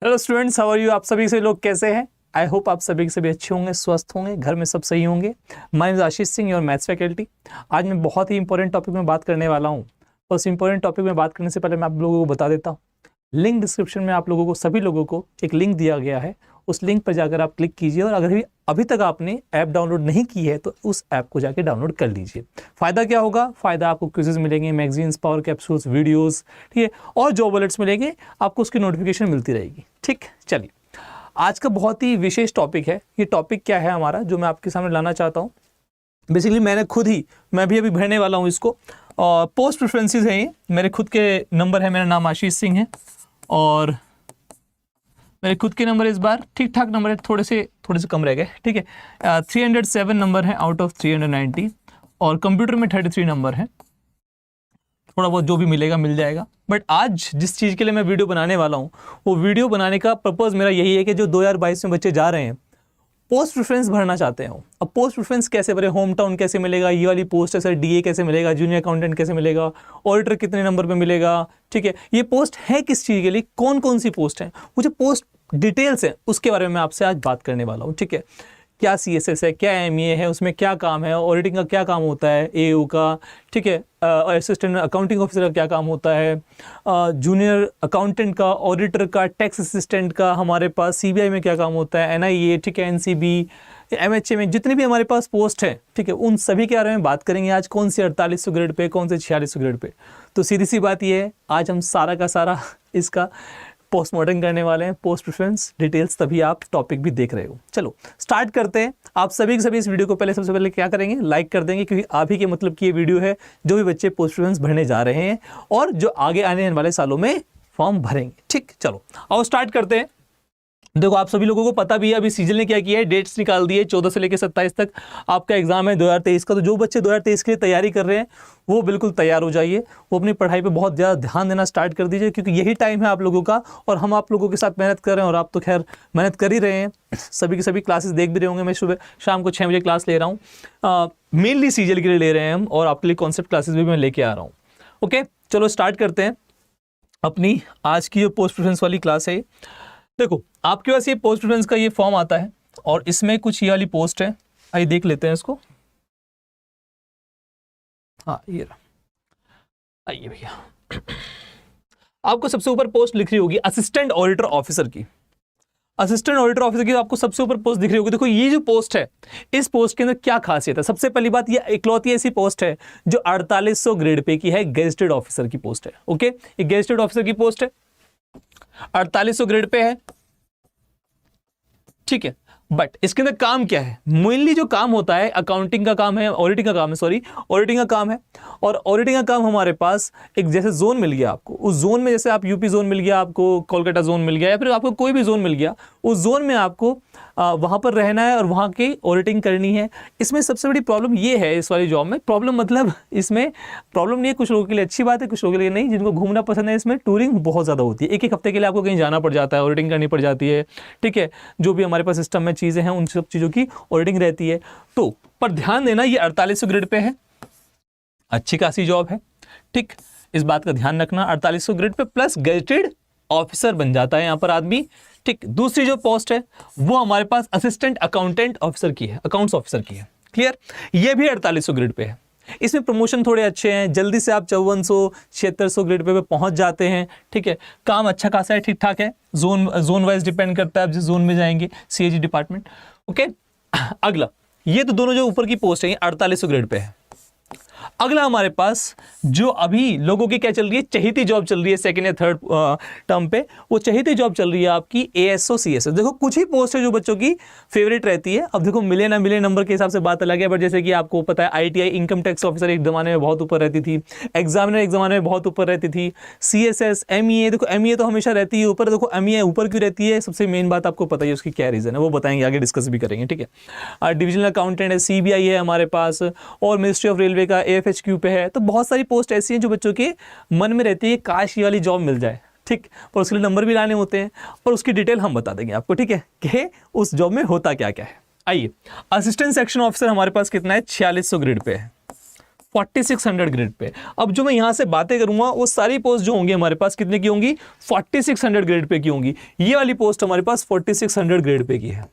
Hello students, how are you. आप सभी से लोग कैसे हैं? आई होप आप सभी के सभी अच्छे होंगे, स्वस्थ होंगे, घर में सब सही होंगे। My name is Ashish Singh, your maths faculty. आज मैं बहुत ही इंपॉर्टेंट टॉपिक में बात करने वाला हूँ। उस इंपॉर्टेंट टॉपिक में बात करने से पहले मैं आप लोगों को बता देता हूँ, लिंक डिस्क्रिप्शन में आप लोगों को, सभी लोगों को एक लिंक दिया गया है। उस लिंक पर जाकर आप क्लिक कीजिए और अगर अभी तक आपने ऐप डाउनलोड नहीं की है तो उस ऐप को जाके डाउनलोड कर लीजिए। फ़ायदा क्या होगा? फ़ायदा आपको क्विज़ेस मिलेंगे, मैगजीन्स, पावर कैप्सूल्स, वीडियोस, ठीक है, और जॉब अलर्ट्स मिलेंगे, आपको उसकी नोटिफिकेशन मिलती रहेगी। ठीक, चलिए आज का बहुत ही विशेष टॉपिक है। ये टॉपिक क्या है हमारा, जो मैं आपके सामने लाना चाहता हूँ। बेसिकली मैं भी अभी भरने वाला हूँ इसको। और पोस्ट प्रेफरेंसेस हैं, ये मेरे खुद के नंबर है। मेरा नाम आशीष सिंह है और मेरे खुद के नंबर इस बार ठीक ठाक नंबर है, थोड़े से कम रह गए। ठीक है, 307 नंबर है आउट ऑफ 390 और कंप्यूटर में 33 नंबर है। थोड़ा बहुत जो भी मिलेगा मिल जाएगा। बट आज जिस चीज़ के लिए मैं वीडियो बनाने वाला हूँ, वो वीडियो बनाने का पर्पज़ मेरा यही है कि जो 2022 में बच्चे जा रहे हैं, पोस्ट प्रेफरेंस भरना चाहते हैं। अब पोस्ट प्रेफरेंस कैसे भरे, होम टाउन कैसे मिलेगा, ये वाली पोस्ट है सर, डीए कैसे मिलेगा, जूनियर अकाउंटेंट कैसे मिलेगा, ऑडिटर कितने नंबर पे मिलेगा, ठीक है, ये पोस्ट है किस चीज़ के लिए, कौन कौन सी पोस्ट है, वो जो पोस्ट डिटेल्स है उसके बारे में मैं आपसे आज बात करने वाला हूँ। ठीक है, क्या सीएसएस है, क्या एमईए है, उसमें क्या काम है, ऑडिटिंग का क्या काम होता है, एयू का, ठीक है, असिस्टेंट अकाउंटिंग ऑफिसर का क्या काम होता है, जूनियर अकाउंटेंट का, ऑडिटर का, टैक्स असिस्टेंट का, हमारे पास सीबीआई में क्या काम होता है, एनआईए, ठीक है, एनसीबी, एमएचए में जितने भी हमारे पास पोस्ट है, ठीक है, उन सभी के बारे में बात करेंगे आज। कौन से 4800 ग्रेड पे, कौन से 4600 ग्रेड पे। तो सीधी सी बात ये है, आज हम सारा का सारा इसका पोस्टमार्टम करने वाले हैं, पोस्ट प्रेफरेंस डिटेल्स, तभी आप टॉपिक भी देख रहे हो। चलो स्टार्ट करते हैं। आप सभी के सभी इस वीडियो को सबसे पहले क्या करेंगे, लाइक कर देंगे, क्योंकि आप ही के मतलब की ये वीडियो है जो भी बच्चे पोस्ट प्रेफरेंस भरने जा रहे हैं और जो आगे आने वाले सालों में फॉर्म भरेंगे। ठीक, चलो आओ स्टार्ट करते हैं। देखो आप सभी लोगों को पता भी है, अभी सीजन ने क्या किया है, डेट्स निकाल दिए, 14 से लेकर 27 तक आपका एग्जाम है 2023 का। तो जो बच्चे 2023 के लिए तैयारी कर रहे हैं वो बिल्कुल तैयार हो जाइए, वो अपनी पढ़ाई पे बहुत ज़्यादा ध्यान देना स्टार्ट कर दीजिए, क्योंकि यही टाइम है आप लोगों का और हम आप लोगों के साथ मेहनत कर रहे हैं और आप तो खैर मेहनत कर ही रहे हैं। सभी की सभी क्लासेस देख भी रहे होंगे। मैं सुबह शाम को 6 बजे क्लास ले रहा हूँ, मेनली सीजन के लिए ले रहे हैं हम, और आपके लिए कॉन्सेप्ट क्लासेस भी मैं लेके आ रहा हूँ। ओके, चलो स्टार्ट करते हैं अपनी आज की जो पोस्ट प्रेफरेंस वाली क्लास है। देखो आपके पास ये पोस्ट प्रेफरेंस का ये फॉर्म आता है और इसमें कुछ ये वाली पोस्ट है, आइए देख लेते हैं इसको। हाँ ये रहा, आइए भैया। आपको सबसे ऊपर पोस्ट लिख रही होगी असिस्टेंट ऑडिटर ऑफिसर की। असिस्टेंट ऑडिटर ऑफिसर की आपको सबसे ऊपर पोस्ट दिख रही होगी। देखो ये जो पोस्ट है, इस पोस्ट के अंदर क्या खासियत है। सबसे पहली बात, ये इकलौती ऐसी पोस्ट है जो 4800 ग्रेड पे की है, गेजेटेड ऑफिसर की पोस्ट है। ओके, ये गेजेटेड ऑफिसर की पोस्ट है, 4800 ग्रेड पे है। ठीक है, बट इसके अंदर काम क्या है? मेनली जो काम होता है अकाउंटिंग का काम है, ऑडिटिंग का काम है, सॉरी ऑडिटिंग का काम है। और ऑडिटिंग का काम हमारे पास एक जैसे जोन मिल गया आपको, उस जोन में जैसे आप यूपी जोन मिल गया, आपको कोलकाता जोन मिल गया, या फिर आपको कोई भी जोन मिल गया, उस जोन में आपको वहाँ पर रहना है और वहाँ की ऑडिटिंग करनी है। इसमें सबसे बड़ी प्रॉब्लम ये है इस वाली जॉब में, प्रॉब्लम मतलब इसमें प्रॉब्लम नहीं है, कुछ लोगों के लिए अच्छी बात है, कुछ लोगों के लिए नहीं। जिनको घूमना पसंद है, इसमें टूरिंग बहुत ज़्यादा होती है, एक हफ्ते के लिए आपको कहीं जाना पड़ जाता है, ऑडिटिंग करनी पड़ जाती है। ठीक है, जो भी हमारे पास सिस्टम में चीज़ें हैं उन सब चीज़ों की ऑडिटिंग रहती है। तो पर ध्यान देना, ये 4800 ग्रेड पे है, अच्छी खासी जॉब है। ठीक, इस बात का ध्यान रखना, 4800 grade pay plus gazetted officer बन जाता है यहाँ पर आदमी। ठीक, दूसरी जो पोस्ट है वो हमारे पास असिस्टेंट अकाउंटेंट ऑफिसर की है, अकाउंट्स ऑफिसर की है। क्लियर, ये भी 4800 ग्रेड पे है। इसमें प्रमोशन थोड़े अच्छे हैं, जल्दी से आप 5400 7600 ग्रेड पे पहुंच जाते हैं। ठीक है, काम अच्छा खासा है, ठीक ठाक है। जोन वाइज डिपेंड करता है आप जिस जोन में जाएंगे, सीएजी डिपार्टमेंट। ओके, अगला, ये तो दोनों जो ऊपर की पोस्ट है ये 4800 ग्रेड पे है। अगला हमारे पास जो अभी लोगों की क्या चल रही है, चहेती जॉब चल रही है सेकंड या थर्ड टर्म पे, वो चहेती जॉब चल रही है आपकी एएसओ सीएसएस। देखो कुछ ही पोस्ट है जो बच्चों की फेवरेट रहती है। अब देखो मिले ना मिले नंबर के हिसाब से बात अलग है, बट जैसे कि आपको पता है आईटीआई इनकम टैक्स ऑफिसर एक जमाने में बहुत ऊपर रहती थी, एग्जामिनर एक जमाने में बहुत ऊपर रहती थी, सीएसएस, एमईए, देखो एमईए तो हमेशा रहती है ऊपर। देखो एमईए ऊपर क्यों रहती है, सबसे मेन बात आपको पता ही है उसकी क्या रीजन है, वो बताएंगे, आगे डिस्कस भी करेंगे। ठीक है, डिविजनल अकाउंटेंट है, सीबीआई है हमारे पास, और मिनिस्ट्री ऑफ रेलवे का एएफएचक्यू पे है। तो बहुत सारी पोस्ट ऐसी हैं जो बच्चों के मन में रहती है, काश ये वाली जॉब मिल जाए। ठीक, पर उसके लिए नंबर भी लाने होते हैं और उसकी डिटेल हम बता देंगे आपको। ठीक है, कि उस जॉब में होता क्या क्या है। आइए, असिस्टेंट सेक्शन ऑफिसर हमारे पास कितना है, 4600 ग्रेड पे है। 4600 ग्रेड पे। अब जो मैं यहाँ से बातें करूंगा वो सारी पोस्ट जो होंगी हमारे पास कितने की होंगी, 4600 ग्रेड पे की होंगी। ये वाली पोस्ट हमारे पास 4600 ग्रेड पे की है,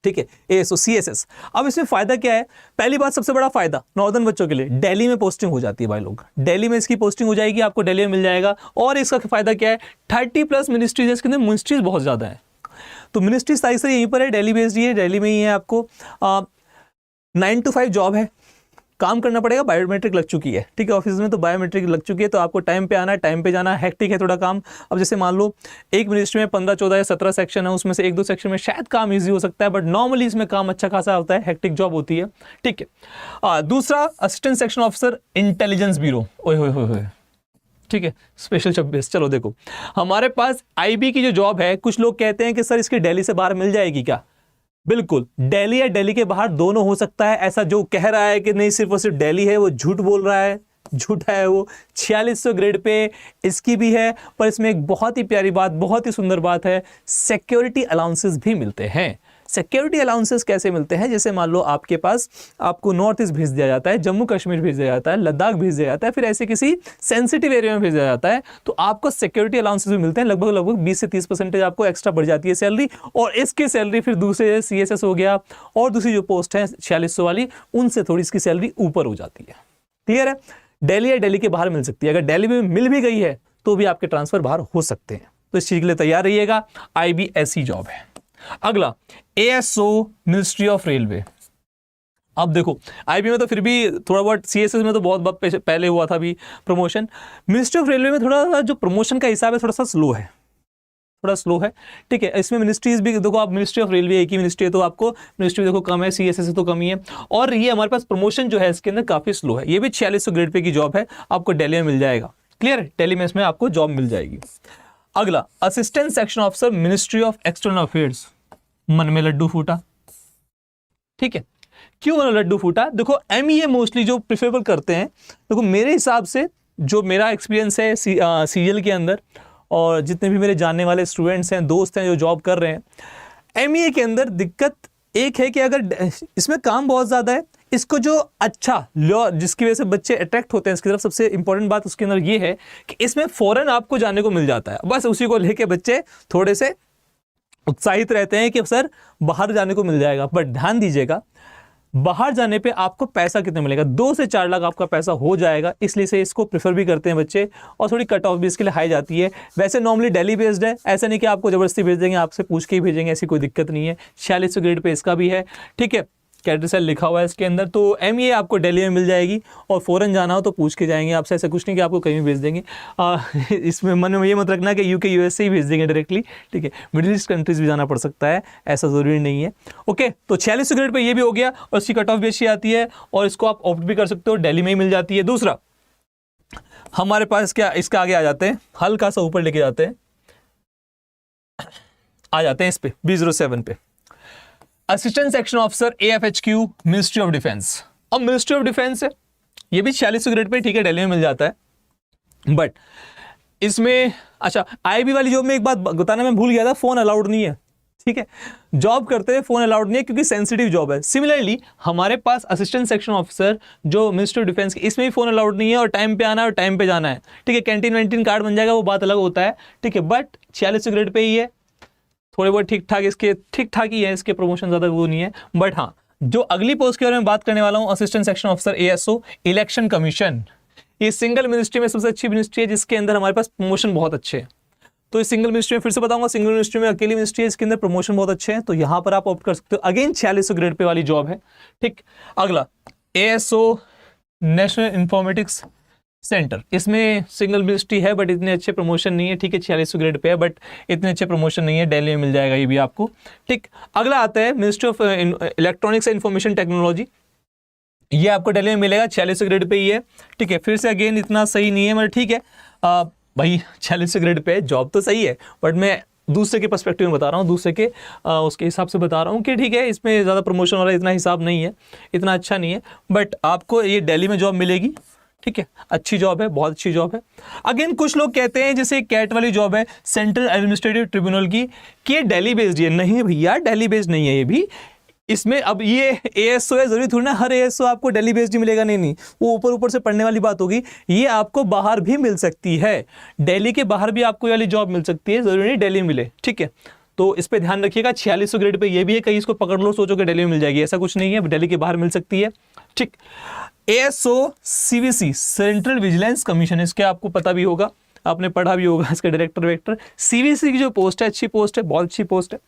ठीक है, एएसओ सीएसएस। अब इसमें फायदा क्या है, पहली बात सबसे बड़ा फायदा नॉर्दर्न बच्चों के लिए दिल्ली में पोस्टिंग हो जाती है भाई लोग, दिल्ली में इसकी पोस्टिंग हो जाएगी, आपको दिल्ली में मिल जाएगा। और इसका फायदा क्या है, 30+ मिनिस्ट्रीज है, इसके अंदर मिनिस्ट्रीज बहुत ज्यादा है, तो मिनिस्ट्री सारी से यहीं पर है, दिल्ली बेस्ड ही है, दिल्ली में ही है। आपको 9 to 5 जॉब है, काम करना पड़ेगा, बायोमेट्रिक लग चुकी है, ठीक है, ऑफिस में तो बायोमेट्रिक लग चुकी है, तो आपको टाइम पे आना है, टाइम पे जाना है, हेक्टिक है थोड़ा काम। अब जैसे मान लो एक मिनिस्ट्री में 15, 14 या 17 सेक्शन है, उसमें से 1-2 सेक्शन में शायद काम इजी हो सकता है, बट नॉर्मली इसमें काम अच्छा खासा होता है, हेक्टिक जॉब होती है, ठीक है। दूसरा assistant section officer intelligence bureau, ओए होए होए होए, ठीक है, स्पेशल 26। चलो देखो हमारे पास आईबी की जो जॉब है, कुछ लोग कहते हैं कि सर इसकी दिल्ली से बाहर मिल जाएगी क्या, बिल्कुल दिल्ली या दिल्ली के बाहर दोनों हो सकता है। ऐसा जो कह रहा है कि नहीं सिर्फ और सिर्फ दिल्ली है वो झूठ बोल रहा है, झूठा है वो। 4600 ग्रेड पे इसकी भी है, पर इसमें एक बहुत ही प्यारी बात, बहुत ही सुंदर बात है, सिक्योरिटी अलाउंसेस भी मिलते हैं। सिक्योरिटी अलाउंसेस कैसे मिलते हैं, जैसे मान लो आपके पास, आपको नॉर्थ ईस्ट भेज दिया जाता है, जम्मू कश्मीर भेज दिया जाता है, लद्दाख भेज दिया जाता है, फिर ऐसे किसी सेंसिटिव एरिया में भेज दिया जाता है, तो आपको सिक्योरिटी अलाउंसेस भी मिलते हैं, लगभग 20 से 30% आपको एक्स्ट्रा बढ़ जाती है सैलरी। और इसकी सैलरी फिर दूसरे सीएसएस हो गया और दूसरी जो पोस्ट है 4600 वाली, उनसे थोड़ी इसकी सैलरी ऊपर हो जाती है। क्लियर है, दिल्ली या दिल्ली के बाहर मिल सकती है, अगर दिल्ली में मिल भी गई है तो भी आपके ट्रांसफर बाहर हो सकते हैं, तो इस चीज के लिए तैयार रहिएगा। आईबीएसई जॉब है। अगला एएसओ मिनिस्ट्री ऑफ रेलवे। अब देखो आईबी में तो फिर भी थोड़ा बहुत, सीएसएस में तो बहुत पहले हुआ था अभी प्रमोशन, मिनिस्ट्री ऑफ रेलवे में थोड़ा जो प्रमोशन का हिसाब है थोड़ा सा स्लो है, थोड़ा स्लो है, ठीक है। इसमें मिनिस्ट्रीज भी देखो आप, मिनिस्ट्री ऑफ रेलवे एक ही मिनिस्ट्री है, तो आपको मिनिस्ट्री देखो कम है, सीएसएस से तो कम ही है। और ये हमारे पास प्रमोशन जो है इसके अंदर काफी स्लो है। ये भी 4600 ग्रेड पे की जॉब है, आपको दिल्ली में मिल जाएगा। क्लियर है, दिल्ली में इसमें आपको जॉब मिल जाएगी। अगला assistant section officer ministry of external affairs. मन में लड्डू फूटा, ठीक है, क्यों मन लड्डू फूटा, देखो एमईए मोस्टली जो प्रिफरेबल करते हैं, देखो मेरे हिसाब से जो मेरा एक्सपीरियंस है सीरियल के अंदर, और जितने भी मेरे जानने वाले स्टूडेंट्स हैं, दोस्त हैं जो जॉब कर रहे हैं, एमईए के अंदर दिक्कत एक है कि अगर इसमें काम बहुत ज़्यादा है, इसको जो अच्छा लॉ जिसकी वजह से बच्चे अट्रैक्ट होते हैं इसकी तरफ, सबसे इंपॉर्टेंट बात उसके अंदर ये है कि इसमें फॉरेन आपको जाने को मिल जाता है, बस उसी को लेके बच्चे थोड़े से उत्साहित रहते हैं कि सर बाहर जाने को मिल जाएगा। बट ध्यान दीजिएगा, बाहर जाने पे आपको पैसा कितना मिलेगा, 2 से 4 लाख आपका पैसा हो जाएगा, इसलिए से इसको प्रेफर भी करते हैं बच्चे, और थोड़ी कट ऑफ भी इसके लिए हाई जाती है। वैसे नॉर्मली दिल्ली बेस्ड है, ऐसा नहीं कि आपको जबरदस्ती भेज देंगे, आपसे पूछ के ही भेजेंगे, ऐसी कोई दिक्कत नहीं है। 4600 ग्रेड पे इसका भी है, ठीक है, कैडर सेल लिखा हुआ है इसके अंदर, तो एमईए आपको दिल्ली में मिल जाएगी। और फॉरेन जाना हो तो पूछ के जाएंगे आपसे, ऐसा कुछ नहीं कि आपको कहीं भेज देंगे। इसमें मन में ये मत रखना कि यूके यूएस से ही भेज देंगे डायरेक्टली, ठीक है, मिडिल ईस्ट कंट्रीज भी जाना पड़ सकता है, ऐसा ज़रूरी नहीं है। ओके, तो 4600 ग्रेड पे ये भी हो गया, और इसकी कट ऑफ भी अच्छी आती है, और इसको आप ऑप्ट भी कर सकते हो, दिल्ली में ही मिल जाती है। दूसरा हमारे पास क्या, इसका आगे आ जाते हैं, हल्का सा ऊपर लेके जाते हैं, आ जाते हैं इस पे B07 पे, assistant section officer AFHQ ministry of defence. अब मिनिस्ट्री ऑफ डिफेंस है, ये भी 4600 ग्रेड पे, ठीक है, दिल्ली में मिल जाता है। बट इसमें अच्छा, आईबी वाली जॉब में एक बात बताना मैं भूल गया था, फोन अलाउड नहीं है, ठीक है, जॉब करते हैं फोन अलाउड नहीं है क्योंकि सेंसिटिव जॉब है। सिमिलरली हमारे पास असिस्टेंट सेक्शन ऑफिसर जो मिनिस्ट्री ऑफ डिफेंस, इसमें भी फोन अलाउड नहीं है, और टाइम पे आना है और टाइम पे जाना है, ठीक है, कैंटीन वैंटीन कार्ड बन जाएगा, वो बात अलग होता है, ठीक है, बट 4600 ग्रेड पे ही है, थोड़े बहुत ठीक ठाक इसके, ठीक ठाक ही है, इसके प्रमोशन ज़्यादा वो नहीं है। बट हाँ, जो अगली पोस्ट के बारे में बात करने वाला हूँ, assistant section officer ASO election commission, ये सिंगल मिनिस्ट्री में सबसे अच्छी मिनिस्ट्री है, जिसके अंदर हमारे पास प्रमोशन बहुत अच्छे हैं। तो इस सिंगल मिनिस्ट्री में फिर से बताऊंगा, सिंगल मिनिस्ट्री में अकेली मिनिस्ट्री है, इसके अंदर प्रमोशन बहुत अच्छे हैं, तो यहाँ पर आप ऑप्ट कर सकते हो। अगेन 4600 ग्रेड पे वाली जॉब है, ठीक। अगला ASO नेशनल इंफॉर्मेटिक्स सेंटर, इसमें सिंगल मिनिस्ट्री है बट इतने अच्छे प्रमोशन नहीं है, ठीक है, 4600 ग्रेड पे है बट इतने अच्छे प्रमोशन नहीं है, दिल्ली में मिल जाएगा ये भी आपको, ठीक। अगला आता है ministry of electronics and information technology, ये आपको दिल्ली में मिलेगा, 4600 ग्रेड पे ही है, ठीक है। फिर से अगेन इतना सही नहीं है, मतलब ठीक है भाई 4600 ग्रेड पे जॉब तो सही है, बट मैं दूसरे के पर्सपेक्टिव में बता रहा हूँ, दूसरे के उसके हिसाब से बता रहा हूँ कि ठीक है, इसमें ज़्यादा प्रमोशन वाला इतना हिसाब नहीं है, इतना अच्छा नहीं है, बट आपको ये दिल्ली में जॉब मिलेगी, ठीक है, अच्छी जॉब है, बहुत अच्छी जॉब है। अगेन कुछ लोग कहते हैं जैसे कैट वाली जॉब है सेंट्रल एडमिनिस्ट्रेटिव ट्रिब्यूनल की, कि ये दिल्ली बेस्ड है, नहीं भैया दिल्ली बेस्ड नहीं है, ये भी इसमें अब ये ASO है, जरूरी थोड़ी ना हर ASO आपको दिल्ली बेस्ड ही मिलेगा, नहीं वो ऊपर ऊपर से पढ़ने वाली बात होगी। ये आपको बाहर भी मिल सकती है, दिल्ली के बाहर भी आपको ये वाली जॉब मिल सकती है, जरूरी नहीं दिल्ली मिले, ठीक है। तो इस पे ध्यान रखिएगा। 4600 ग्रेड पे ये भी है, कहीं इसको पकड़ लो सोचो कि दिल्ली में मिल जाएगी, ऐसा कुछ नहीं है, दिल्ली के बाहर मिल सकती है, ठीक। ASO CVC central vigilance commission, इसके आपको पता भी होगा, आपने पढ़ा भी होगा, इसके डायरेक्टर वेक्टर। CVC की जो पोस्ट है अच्छी पोस्ट है, बहुत अच्छी पोस्ट है।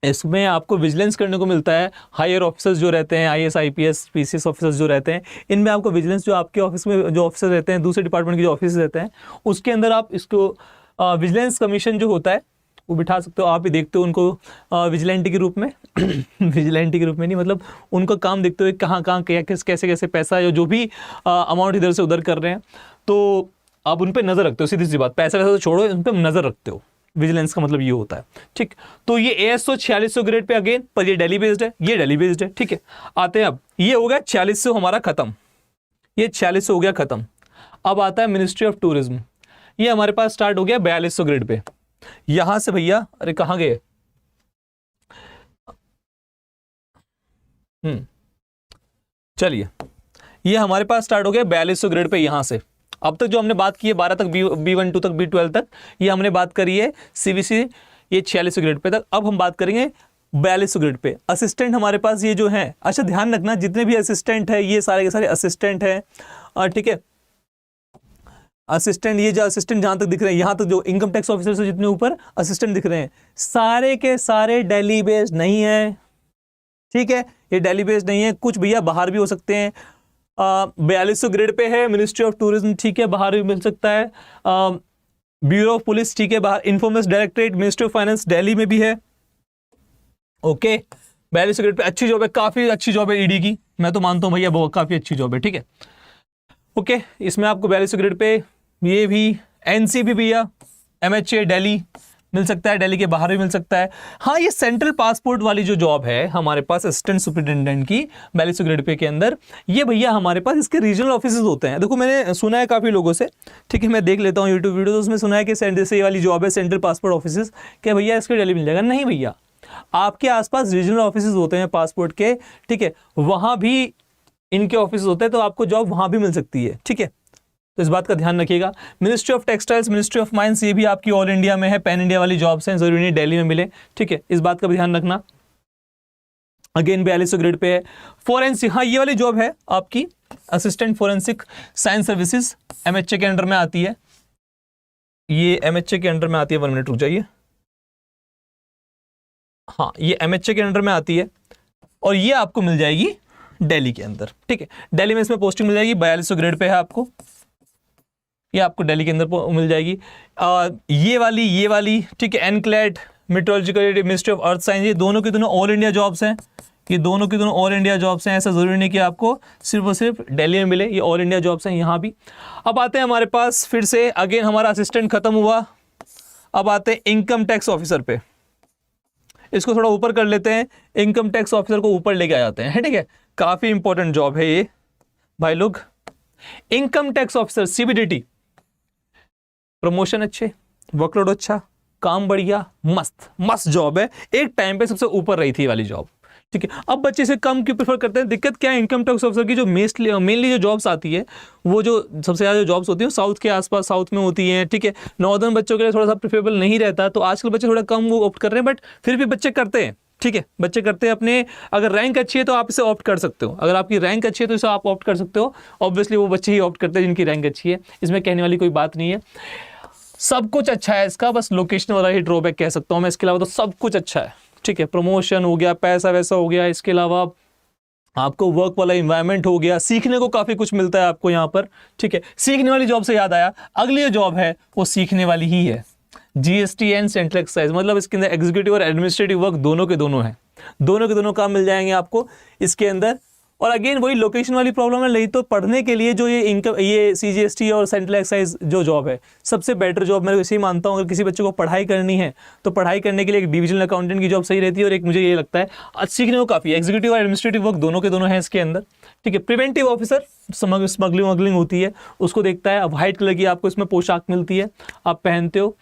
इसमें आपको विजिलेंस करने को मिलता है, हायर ऑफिसर्स जो रहते हैं, IAS IPS PCS ऑफिसर्स जो रहते हैं, इनमें आपको विजिलेंस, जो आपके ऑफिस में जो ऑफिसर रहते हैं, दूसरे डिपार्टमेंट के जो ऑफिसर रहते हैं, उसके अंदर आप इसको विजिलेंस कमीशन जो होता है वो बिठा सकते हो। आप ही देखते हो उनको विजिलेंटी के रूप में विजिलेंटी के रूप में नहीं, मतलब उनका काम देखते हुए कहाँ कहाँ कैसे कैसे पैसा या जो भी अमाउंट इधर से उधर कर रहे हैं, तो आप उन पर नज़र रखते हो। सीधी सी बात, पैसा वैसा तो छोड़ो, उन पर नज़र रखते हो। विजिलेंस का मतलब ये होता है, ठीक। तो ये ASO 4600 ग्रेड पे अगेन, पर ये दिल्ली बेस्ड है, ये दिल्ली बेस्ड है, ठीक है। आते हैं अब, ये हो गया 4600 हमारा खत्म, ये 4600 हो गया खत्म। अब आता है मिनिस्ट्री ऑफ टूरिज्म, ये हमारे पास स्टार्ट हो गया 4200 ग्रेड पे। यहां से भैया, अरे कहां गए, चलिए, ये हमारे पास स्टार्ट हो गया 4200 ग्रेड पे। यहां से अब तक जो हमने बात की है 12 तक, B12 तक, B12 तक, ये हमने बात करी है CVC, ये 4600 ग्रेड पे तक। अब हम बात करेंगे 4200 ग्रेड पे। असिस्टेंट हमारे पास ये जो है, अच्छा ध्यान रखना, जितने भी असिस्टेंट है ये सारे के सारे असिस्टेंट है, ठीक है। असिस्टेंट, ये जो असिस्टेंट जहां तक दिख रहे हैं, यहां तक जो इनकम टैक्स ऑफिसर से जितने ऊपर असिस्टेंट दिख रहे हैं, सारे के सारे दिल्ली बेस्ड नहीं है, ठीक है। ये दिल्ली बेस्ड नहीं है, कुछ भैया बाहर भी हो सकते हैं। 4200 ग्रेड पे है मिनिस्ट्री ऑफ टूरिज्म, ठीक है, बाहर भी मिल सकता है। ब्यूरो ऑफ पुलिस, ठीक है, बाहर। Information directorate, ministry of finance Delhi में भी है, ओके। 4200 ग्रेड पे अच्छी जॉब है, काफी अच्छी जॉब है ED की, मैं तो मानता हूं भैया बहुत काफी अच्छी जॉब है, ठीक है, ओके। इसमें आपको 4200 ग्रेड पे ये भी NC भी भैया, MHA दिल्ली मिल सकता है, दिल्ली के बाहर भी मिल सकता है। हाँ, ये सेंट्रल पासपोर्ट वाली जो जॉब है हमारे पास असिस्टेंट सुपरिटेंडेंट की 4200 ग्रेड पे के अंदर, ये भैया हमारे पास इसके रीजनल ऑफिसेज होते हैं। देखो मैंने सुना है काफ़ी लोगों से, ठीक है, मैं देख लेता हूँ यूट्यूब वीडियो, तो उसमें सुना है कि ये वाली जॉब है सेंट्रल पासपोर्ट ऑफिसेज, क्या भैया इसके दिल्ली मिल जाएगा? नहीं भैया, आपके आसपास रीजनल ऑफिसेज होते हैं पासपोर्ट के, ठीक है, वहाँ भी इनके ऑफिस होते हैं, तो आपको जॉब वहाँ भी मिल सकती है, ठीक है। तो इस बात का ध्यान रखिएगा। Ministry of textiles, ministry of mines, ये भी आपकी ऑल इंडिया में है, पैन इंडिया वाली जॉब्स हैं, जरूरी नहीं दिल्ली में मिले, ठीक है, इस बात का भी ध्यान रखना। अगेन 4200 ग्रेड पे है। फोरेंसिक, हाँ ये वाली जॉब है आपकी assistant forensic science services, MHA के अंडर में आती है, ये MHA के अंडर में आती है। 1 मिनट रुक जाइए, हाँ ये MHA के अंडर में आती है, और ये आपको मिल जाएगी दिल्ली के अंदर, ठीक है। दिल्ली में इसमें पोस्टिंग मिल जाएगी, 4200 ग्रेड पे है आपको, ये आपको दिल्ली के अंदर मिल जाएगी। ये वाली ठीक है, एनक्लेट, meteorological, ministry of earth science, ये दोनों की दोनों ऑल इंडिया जॉब्स हैं, ये दोनों की दोनों ऑल इंडिया जॉब्स हैं। ऐसा जरूरी नहीं कि आपको सिर्फ और सिर्फ दिल्ली में मिले, ये ऑल इंडिया जॉब्स हैं यहाँ भी। अब आते हैं हमारे पास फिर से अगेन, हमारा असिस्टेंट खत्म हुआ, अब आते हैं इनकम टैक्स ऑफिसर पे। इसको थोड़ा ऊपर कर लेते हैं, इनकम टैक्स ऑफिसर को ऊपर लेके आ जाते हैं, ठीक है। काफी इंपॉर्टेंट जॉब है ये भाई लोग। Income tax officer CBDT, promotion अच्छे, वर्कलोड अच्छा, काम बढ़िया, मस्त मस्त जॉब है। एक टाइम पे सबसे ऊपर रही थी वाली जॉब, ठीक है। अब बच्चे से कम क्यों प्रेफर करते हैं? दिक्कत क्या है, इनकम टैक्स ऑफिसर की जो मेनली जो जॉब्स आती है, वो जो सबसे ज़्यादा जो जॉब्स होती है साउथ के आसपास, साउथ में होती हैं, ठीक है। नॉर्दर्न बच्चों के लिए थोड़ा सा प्रेफरेबल नहीं रहता, तो आजकल बच्चे थोड़ा कम वो ऑप्ट कर रहे हैं, बट फिर भी बच्चे करते हैं, ठीक है, बच्चे करते हैं अपने। अगर रैंक अच्छी है तो आप इसे ऑप्ट कर सकते हो, अगर आपकी रैंक अच्छी है तो इसे आप ऑप्ट कर सकते हो। ऑब्वियसली वो बच्चे ही ऑप्ट करते हैं जिनकी रैंक अच्छी है, इसमें कहने वाली कोई बात नहीं है। सब कुछ अच्छा है इसका, बस लोकेशन वाला ही ड्रॉबैक कह सकता हूँ मैं, इसके अलावा तो सब कुछ अच्छा है, ठीक है। प्रमोशन हो गया, पैसा वैसा हो गया, इसके अलावा आपको वर्क वाला इन्वायरमेंट हो गया, सीखने को काफ़ी कुछ मिलता है आपको यहाँ पर, ठीक है। सीखने वाली जॉब से याद आया, अगली जो जॉब है वो सीखने वाली ही है, GST एंड सेंट्रल एक्साइज, मतलब इसके अंदर एग्जीक्यूटिव और एडमिनिस्ट्रेटिव वर्क दोनों के दोनों हैं, दोनों के दोनों काम मिल जाएंगे आपको इसके अंदर। और अगेन वही लोकेशन वाली प्रॉब्लम है, नहीं तो पढ़ने के लिए जो ये CGST और सेंट्रल एक्साइज जो जॉब है, सबसे बेटर जॉब मैं इसे ही मानता हूँ। अगर किसी बच्चे को पढ़ाई करनी है तो पढ़ाई करने के लिए एक डिविजनल अकाउंटेंट की जॉब सही रहती है, और एक मुझे ये लगता है सीखने को काफ़ी, एग्जीक्यूटिव और एडमिनिस्ट्रेटिव वर्क दोनों के दोनों हैं इसके अंदर, ठीक है। प्रिवेंटिव ऑफिसर, स्मगलिंग होती है उसको देखता है। अब व्हाइट कलर की आपको इसमें पोशाक मिलती है, आप पहनते हो,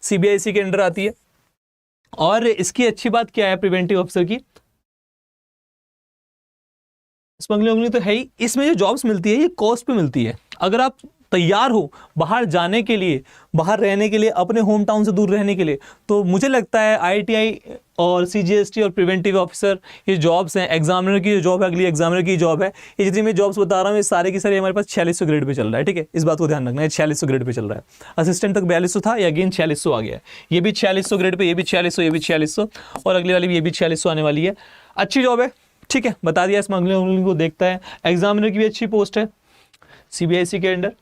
CBIC के अंडर आती है। और इसकी अच्छी बात क्या है प्रिवेंटिव ऑफिसर की, स्मगलिंग वगलिंग तो है ही। इसमें जो जॉब्स मिलती है ये कॉस्ट पे मिलती है। अगर आप तैयार हो बाहर जाने के लिए, बाहर रहने के लिए, अपने होम टाउन से दूर रहने के लिए, तो मुझे लगता है IITI और CGST और प्रिवेंटिव ऑफिसर ये जॉब्स हैं। एग्जामिनर की जो जॉब है, अगली एग्जामिनर की जॉब है, ये जितनी मैं जॉब्स बता रहा हूँ ये सारे की सारे हमारे पास 4600 ग्रेड पे चल रहा है। ठीक है, इस बात को ध्यान रखना है, 4600 ग्रेड पे चल रहा है। असिस्टेंट तक 4200 था, ये अगेन 4600 आ गया है। ये भी 4600 ग्रेड पे, ये भी 4600, ये भी 4600 और अगली वाली भी ये भी 4600 आने वाली है। अच्छी जॉब है। ठीक है, बता दिया। स्मगलिंग को देखता है। एग्जामिनर की भी अच्छी पोस्ट है CBIC के अंडर।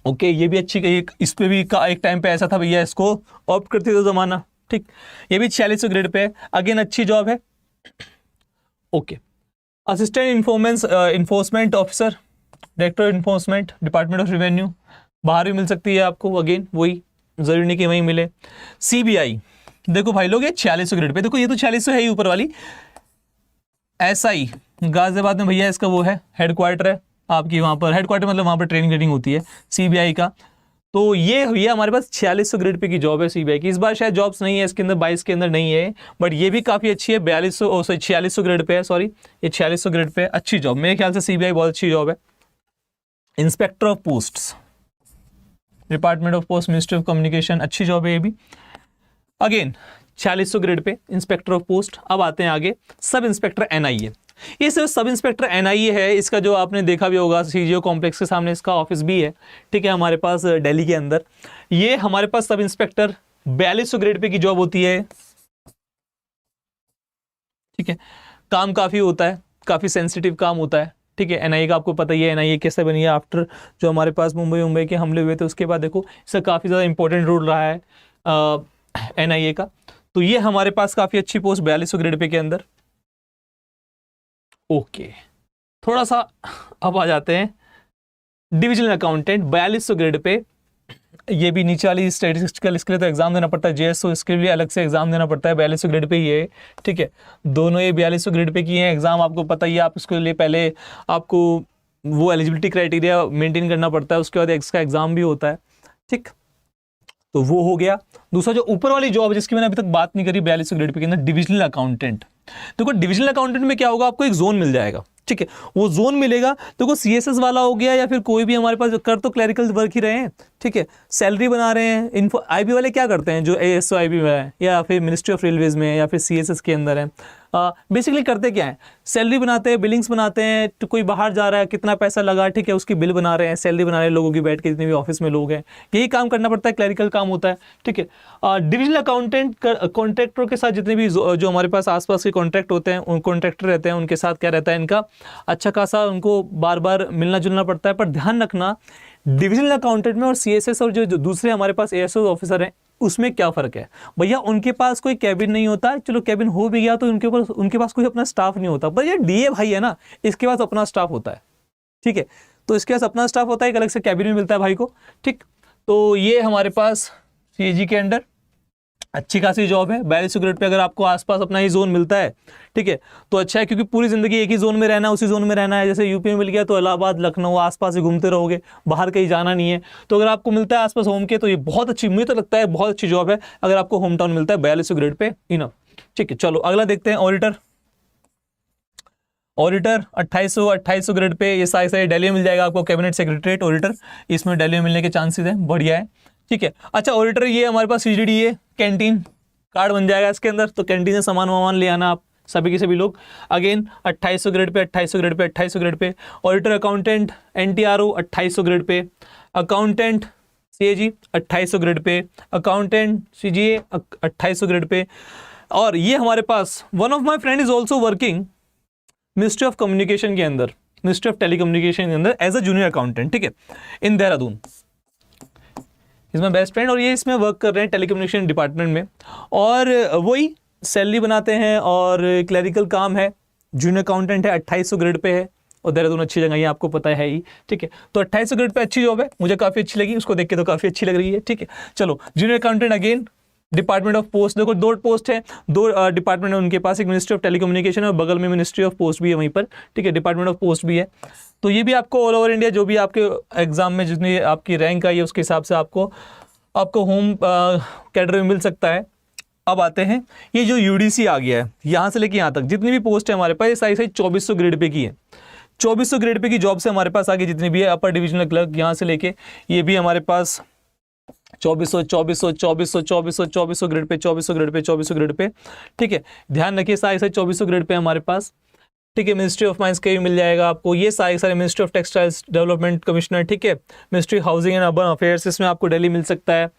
ओके, ये भी अच्छी। इस पे भी एक टाइम पे ऐसा था भैया इसको ऑप्ट करते थे जमाना। ठीक, ये भी 4600 ग्रेड पे है, अगेन अच्छी जॉब है। Okay, assistant enforcement officer, director enforcement, department of revenue, बाहर भी मिल सकती है आपको, अगेन वही, जरूरी नहीं कि वहीं मिले। CBI देखो भाई लोग, ये 4600 ग्रेड पे, देखो ये तो 4600 है ही ऊपर वाली। SI गाजियाबाद में भैया इसका वो है हेडक्वार्टर है आपकी, वहाँ पर हेडक्वार्टर मतलब वहाँ पर ट्रेनिंग ट्रेनिंग होती है CBI का। तो ये भैया हमारे पास 4600 ग्रेड पे की जॉब है CBI की। इस बार शायद जॉब्स नहीं है इसके अंदर, 22 के अंदर नहीं है, बट ये भी काफ़ी अच्छी है। 4600 ग्रेड पे है, सॉरी ये 4600 ग्रेड पे है। अच्छी जॉब, मेरे ख्याल से CBI बहुत अच्छी जॉब है। Inspector of posts, department of post, ministry of communication, अच्छी जॉब है ये भी। Again 4600 grade pay inspector of post. अब आते हैं आगे, सब इंस्पेक्टर NIA। ये सिर्फ सब इंस्पेक्टर NIA है। इसका जो आपने देखा भी होगा CGO कॉम्प्लेक्स के सामने इसका ऑफिस भी है। ठीक है, हमारे पास दिल्ली के अंदर। ये हमारे पास सब इंस्पेक्टर 4200 ग्रेड पे की जॉब होती है। ठीक है, काम काफ़ी होता है, काफ़ी सेंसिटिव काम होता है। ठीक है, NIA का आपको पता ही है, NIA कैसे बनी है आफ्टर जो हमारे पास मुंबई के हमले हुए थे उसके बाद। देखो इसका काफ़ी ज़्यादा इंपॉर्टेंट रोल रहा है NIA का। तो ये हमारे पास काफ़ी अच्छी पोस्ट 4200 ग्रेड पे के अंदर। ओके, थोड़ा सा अब आ जाते हैं डिविजनल अकाउंटेंट 4200 ग्रेड पे। ये भी नीचे वाली स्टैटिस्टिकल, इसके लिए तो एग्जाम देना पड़ता है JSO, इसके लिए अलग से एग्जाम देना पड़ता है। 4200 ग्रेड पे ये, ठीक है, दोनों ये 4200 ग्रेड पे किए हैं। एग्जाम आपको पता ही है, आप इसके लिए पहले आपको वो एलिजिबिलिटी क्राइटेरिया मेंटेन करना पड़ता है, उसके बाद इसका एग्जाम भी होता है। ठीक, तो वो हो गया। दूसरा जो ऊपर वाली जॉब जिसकी मैंने अभी तक बात नहीं करी 4200 ग्रेड पे के अंदर, डिविजनल अकाउंटेंट। देखो डिविजनल अकाउंटेंट में क्या होगा, आपको एक जोन मिल जाएगा। ठीक है, वो जोन मिलेगा। देखो CSS वाला हो गया या फिर कोई भी हमारे पास कर तो क्लरिकल वर्क ही रहे हैं। ठीक है, सैलरी बना रहे हैं। IB वाले क्या करते हैं, जो ASO IB में है या फिर मिनिस्ट्री ऑफ रेलवेज में है या फिर CSS के अंदर है, बेसिकली करते क्या है, सैलरी बनाते हैं, बिलिंग्स बनाते हैं। तो कोई बाहर जा रहा है, कितना पैसा लगा, ठीक है, उसकी बिल बना रहे हैं, सैलरी बना रहे हैं लोगों की बैठ के, जितने भी ऑफिस में लोग हैं, यही काम करना पड़ता है, क्लरिकल काम होता है। ठीक है, डिविजनल अकाउंटेंट कॉन्ट्रैक्टर के साथ जितने भी जो हमारे पास आसपास के कॉन्ट्रैक्ट होते हैं, उन कॉन्ट्रैक्टर रहते हैं, उनके साथ क्या रहता है, इनका अच्छा खासा उनको बार बार मिलना जुलना पड़ता है। पर ध्यान रखना डिविजनल अकाउंटेंट में और CSS और जो दूसरे हमारे पास ASO ऑफिसर हैं उसमें क्या फ़र्क है भैया। उनके पास कोई कैबिन नहीं होता, चलो कैबिन हो भी गया तो उनके पास कोई अपना स्टाफ नहीं होता। पर ये DA भाई है ना, इसके पास अपना स्टाफ होता है। ठीक है, तो इसके पास अपना स्टाफ होता है, एक अलग से कैबिन में मिलता है भाई को। ठीक, तो ये हमारे पास CAG के अंडर अच्छी खासी जॉब है। 4200 ग्रेड पे अगर आपको आसपास अपना ही जोन मिलता है, ठीक है, तो अच्छा है, क्योंकि पूरी जिंदगी एक ही जोन में रहना है, उसी जोन में रहना है। जैसे यूपी में मिल गया तो इलाहाबाद, लखनऊ आसपास ही घूमते रहोगे, बाहर कहीं जाना नहीं है। तो अगर आपको मिलता है आसपास होम के, तो ये बहुत अच्छी, मुझे तो लगता है बहुत अच्छी जॉब है अगर आपको होम टाउन मिलता है 4200 ग्रेड पे, इनफ। ठीक है, चलो अगला देखते हैं। ऑडिटर 2800 ग्रेड पे, ये सारे दिल्ली में मिल जाएगा आपको, कैबिनेट सेक्रेटरीट ऑडिटर, इसमें दिल्ली में मिलने के चांसेस हैं, बढ़िया है। ठीक है, अच्छा ऑडिटर ये हमारे पास CGDA कैंटीन कार्ड बन जाएगा इसके अंदर, तो कैंटीन से सामान वामान ले आना आप सभी के सभी लोग। अगेन 2800 ग्रेड पे, 2800 ग्रेड पे, 2800 grade pay. Auditor accountant NTRO 2800 grade pay. Accountant CAG 2800 grade pay. Accountant CGA 2800 grade pay. और ये हमारे पास one of my friend is also working ministry of communication के अंदर, मिनिस्ट्री ऑफ टेलीकम्युनिकेशन के अंदर एज अ जूनियर अकाउंटेंट। ठीक है, in Dehradun, is my best friend, और ये इसमें वर्क कर रहे हैं टेलीकम्युनिकेशन डिपार्टमेंट में, और वही सैलरी बनाते हैं और क्लरिकल काम है। जूनियर अकाउंटेंट है, 2800 ग्रेड पे है, और देहरादून अच्छी जगह है, आपको पता है ही। ठीक है, तो 2800 ग्रेड पे अच्छी जॉब है, मुझे काफ़ी अच्छी लगी, उसको देख के तो काफ़ी अच्छी लग रही है। ठीक है, चलो junior accountant again department of post, देखो 2 पोस्ट है, 2 डिपार्टमेंट है उनके पास, एक मिनिस्ट्री ऑफ टेलीकम्युनिकेशन और बगल में मिनिस्ट्री ऑफ पोस्ट भी है वहीं पर। ठीक है, डिपार्टमेंट ऑफ पोस्ट भी है। तो ये भी आपको ऑल ओवर इंडिया जो भी आपके एग्जाम में जितनी आपकी रैंक आई है उसके हिसाब से आपको होम कैडर में मिल सकता है। अब आते हैं, ये जो UDC आ गया है, यहाँ से लेके यहाँ तक जितनी भी पोस्ट है हमारे पास, ये सारी 2400 ग्रेड पे की है। 2400 ग्रेड पे की जॉब से हमारे पास आगे जितनी भी है अपर डिविजनल क्लर्क यहाँ से लेके ये भी हमारे पास 2400 ग्रेड पे 2400 ग्रेड पे। ठीक है, ध्यान रखिए सारे 2400 ग्रेड पे हमारे पास। ठीक है, मिनिस्ट्री ऑफ माइंस का भी मिल जाएगा आपको, ये सारे ministry of textiles development commissioner. ठीक है, ministry housing and urban affairs इसमें आपको दिल्ली मिल सकता है।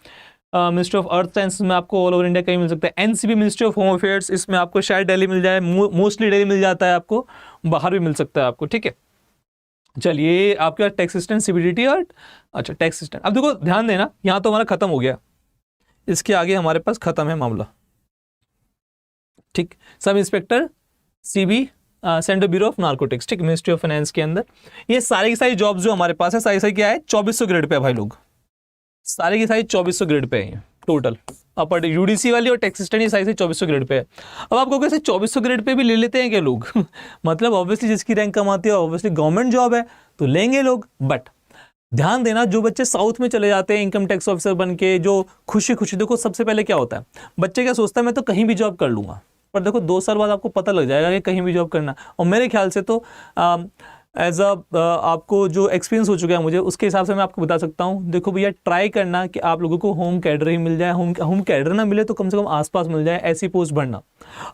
मिनिस्ट्री ऑफ अर्थ साइंस में आपको ऑल ओवर इंडिया कहीं मिल सकता है। NCB ministry of home affairs इसमें आपको शायद दिल्ली मिल जाए, मोस्टली दिल्ली मिल जाता है आपको, बाहर भी मिल सकता है आपको। ठीक है, चलिए आपके पास टैक्स असिस्टेंट सीबीडीटी और अच्छा टैक्स असिस्टेंट। अब देखो ध्यान देना, यहाँ तो हमारा खत्म हो गया, इसके आगे हमारे पास खत्म है मामला। ठीक, sub inspector CB central bureau of narcotics, ठीक, मिनिस्ट्री ऑफ फाइनेंस के अंदर ये सारी की सारी जॉब्स जो हमारे पास है सारी क्या है 2400 ग्रेड पे है भाई लोग, सारी की सारी 2400 ग्रेड पे है टोटल। अपर यूडीसी वाली और टैक्स असिस्टेंट ये सारी 2400 ग्रेड पे है। अब आपको कैसे 2400 ग्रेड पे भी ले लेते हैं क्या लोग मतलब ऑब्वियसली जिसकी रैंक कम आती है ऑब्वियसली गवर्नमेंट जॉब है तो लेंगे लोग। बट ध्यान देना, जो बच्चे साउथ में चले जाते हैं इनकम टैक्स ऑफिसर बन के, जो खुशी खुशी, देखो सबसे पहले क्या होता है, बच्चे क्या सोचता है मैं तो कहीं भी जॉब कर लूंगा, पर देखो 2 साल बाद आपको पता लग जाएगा कि कहीं भी जॉब करना। और मेरे ख्याल से तो एज आपको जो एक्सपीरियंस हो चुका है मुझे उसके हिसाब से मैं आपको बता सकता हूँ। देखो भैया, ट्राई करना कि आप लोगों को होम कैडर ही मिल जाए, होम कैडर ना मिले तो कम से कम आसपास मिल जाए, ऐसी पोस्ट भरना।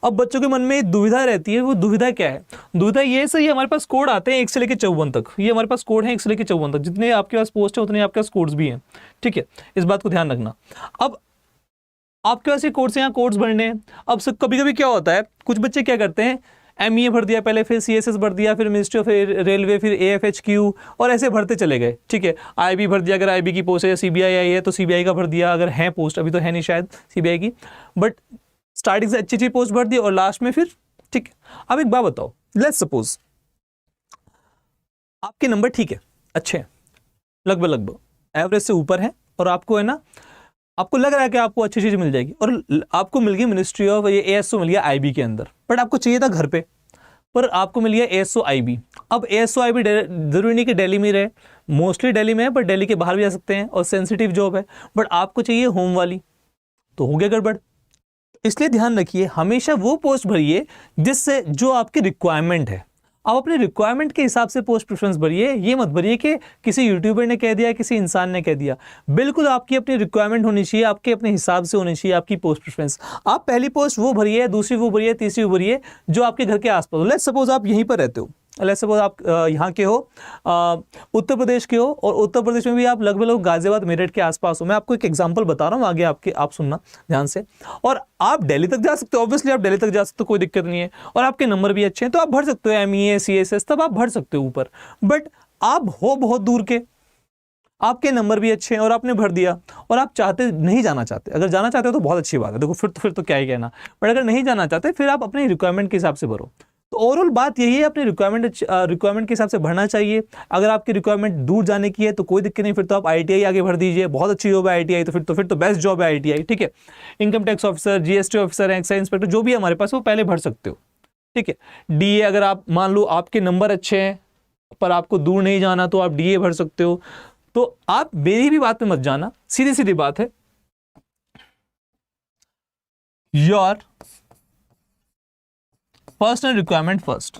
अब बच्चों के मन में एक दुविधा रहती है, वो दुविधा क्या है, दुविधा ये सही हमारे पास कोड आते हैं 1 से लेकर 54 तक, ये हमारे पास कोड है 1 से लेकर 54 तक, जितने आपके पास पोस्ट है उतने आपके पास कोड्स भी हैं। ठीक है, इस बात को ध्यान रखना। अब आपके पास ये कोड्स हैं, यहाँ कोड्स भरने हैं। अब कभी कभी क्या होता है, कुछ बच्चे क्या करते हैं एमईए भर दिया पहले, फिर सीएसएस भर दिया, फिर मिनिस्ट्री ऑफ रेलवे, फिर एएफएचक्यू और ऐसे भरते चले गए। ठीक है, आईबी भर दिया, अगर आईबी की पोस्ट है, या सीबीआई आई है तो सीबीआई का भर दिया, अगर है पोस्ट, अभी तो है नहीं शायद सीबीआई की, बट स्टार्टिंग से अच्छी पोस्ट भर दी और लास्ट में फिर। ठीक है, अब एक बात बताओ, लेट्स सपोज आपके नंबर ठीक है, अच्छे हैं, लगभग एवरेज से ऊपर है, और आपको है ना, आपको लग रहा है कि आपको अच्छी चीज मिल जाएगी, और आपको मिल गई मिनिस्ट्री ऑफ ये एएसओ मिल गया आईबी के अंदर, बट आपको चाहिए था घर पे, पर आपको मिल गया एएसओ आईबी। अब एएसओ आईबी जरूरी नहीं कि दिल्ली में रहे, मोस्टली दिल्ली में है, पर दिल्ली के बाहर भी जा सकते हैं, और सेंसिटिव जॉब है, बट आपको चाहिए होम वाली, तो हो गया गड़बड़। इसलिए ध्यान रखिए, हमेशा वो पोस्ट भरिए जिससे जो आपकी रिक्वायरमेंट है। आप अपने रिक्वायरमेंट के हिसाब से पोस्ट प्रेफरेंस भरिए, ये मत भरिए कि किसी यूट्यूबर ने कह दिया, किसी इंसान ने कह दिया। बिल्कुल आपकी अपनी रिक्वायरमेंट होनी चाहिए, आपके अपने हिसाब से होनी चाहिए आपकी पोस्ट प्रेफरेंस। आप पहली पोस्ट वो भरिए, दूसरी वो भरिए, तीसरी वो भरिए जो आपके घर के आसपास हो। लेट्स सपोज आप यहीं पर रहते हो, लेट्स सपोज आप यहाँ के हो, उत्तर प्रदेश के हो, और उत्तर प्रदेश में भी आप लगभग गाजियाबाद मेरठ के आसपास हो। मैं आपको एक एग्जांपल बता रहा हूँ, आगे आप सुनना ध्यान से। और आप दिल्ली तक जा सकते हो, ऑब्वियसली आप दिल्ली तक जा सकते हो, कोई दिक्कत नहीं है, और आपके नंबर भी अच्छे हैं तो आप भर सकते हो, एमईए सीएसएस तब आप भर सकते हो ऊपर। बट आप हो बहुत दूर के, आपके नंबर भी अच्छे हैं और आपने भर दिया, और आप चाहते नहीं जाना चाहते, अगर जाना चाहते हो तो बहुत अच्छी बात है, देखो फिर तो क्या ही कहना, बट अगर नहीं जाना चाहते फिर आप अपने रिक्वायरमेंट के हिसाब से भरो। तो ओवरऑल बात यही है, अपने रिक्वायरमेंट के हिसाब से भरना चाहिए। अगर आपकी रिक्वायरमेंट दूर जाने की है तो कोई दिक्कत नहीं, फिर तो आप आईटीआई आगे भर दीजिए, बहुत अच्छी जॉब है आईटीआई, तो फिर तो बेस्ट जॉब है आईटीआई। ठीक है, income tax officer, GST officer, excise inspector जो भी है हमारे पास वो पहले भर सकते हो। ठीक है, डीए, अगर आप मान लो आपके नंबर अच्छे हैं पर आपको दूर नहीं जाना तो आप डीए भर सकते हो। तो आप मेरी भी बात में मत जाना, सीधी सीधी बात है, योर पर्सनल रिक्वायरमेंट फर्स्ट।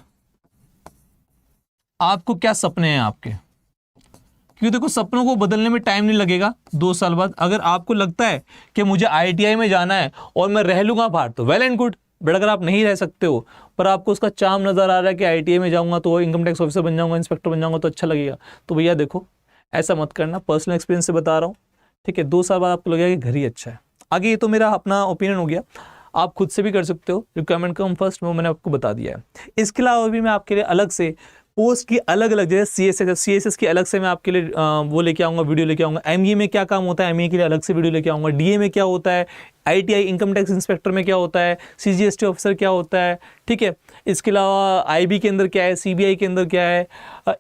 आपको क्या सपने हैं आपके, क्योंकि देखो सपनों को बदलने में टाइम नहीं लगेगा 2 साल बाद। अगर आपको लगता है कि मुझे आईटीआई में जाना है और मैं रह लूंगा बाहर तो वेल एंड गुड, बट अगर आप नहीं रह सकते हो पर आपको उसका चार्म नजर आ रहा है कि आईटीआई में जाऊंगा तो इनकम टैक्स ऑफिसर बन जाऊंगा, इंस्पेक्टर बन जाऊंगा तो अच्छा लगेगा, तो भैया देखो ऐसा मत करना, पर्सनल एक्सपीरियंस से बता रहा हूँ। ठीक है, 2 साल बाद आपको लगेगा कि घर ही अच्छा है। आगे ये तो मेरा अपना ओपिनियन हो गया, आप खुद से भी कर सकते हो, रिक्वायरमेंट कम फर्स्ट में मैंने आपको बता दिया है। इसके अलावा भी मैं आपके लिए अलग से पोस्ट की अलग अलग, जैसे सीएसएस की अलग से मैं आपके लिए वो लेके आऊँगा, वीडियो लेके आऊँगा। एमईए में क्या काम होता है, एमईए के लिए अलग से वीडियो लेके आऊँगा। डीए में क्या होता है, आईटीआई इनकम टैक्स इंस्पेक्टर में क्या होता है, सीजीएसटी ऑफिसर क्या होता है। ठीक है, इसके अलावा आईबी के अंदर क्या है, सीबीआई के अंदर क्या है,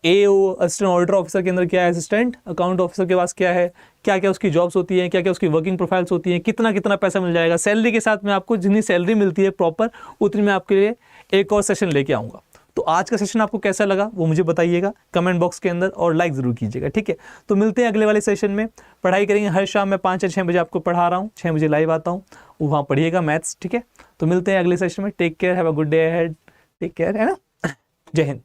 एओ असिस्टेंट ऑडिटर ऑफिसर के अंदर क्या है, असिस्टेंट अकाउंट ऑफिसर के पास क्या है, क्या क्या उसकी जॉब्स होती हैं, क्या क्या उसकी वर्किंग प्रोफाइल्स होती हैं, कितना कितना पैसा मिल जाएगा। सैलरी के साथ में आपको जितनी सैलरी मिलती है प्रॉपर उतनी मैं आपके लिए एक और सेशन लेके आऊँगा। तो आज का सेशन आपको कैसा लगा वो मुझे बताइएगा कमेंट बॉक्स के अंदर, और लाइक ज़रूर कीजिएगा। ठीक है, तो मिलते हैं अगले वाले सेशन में। पढ़ाई करेंगे, हर शाम मैं 5 या 6 बजे आपको पढ़ा रहा हूँ, 6 बजे लाइव आता हूँ, वहाँ पढ़िएगा मैथ्स। ठीक है, तो मिलते हैं अगले सेशन में। Take care, have a good day ahead, take care, है ना। जय हिंद।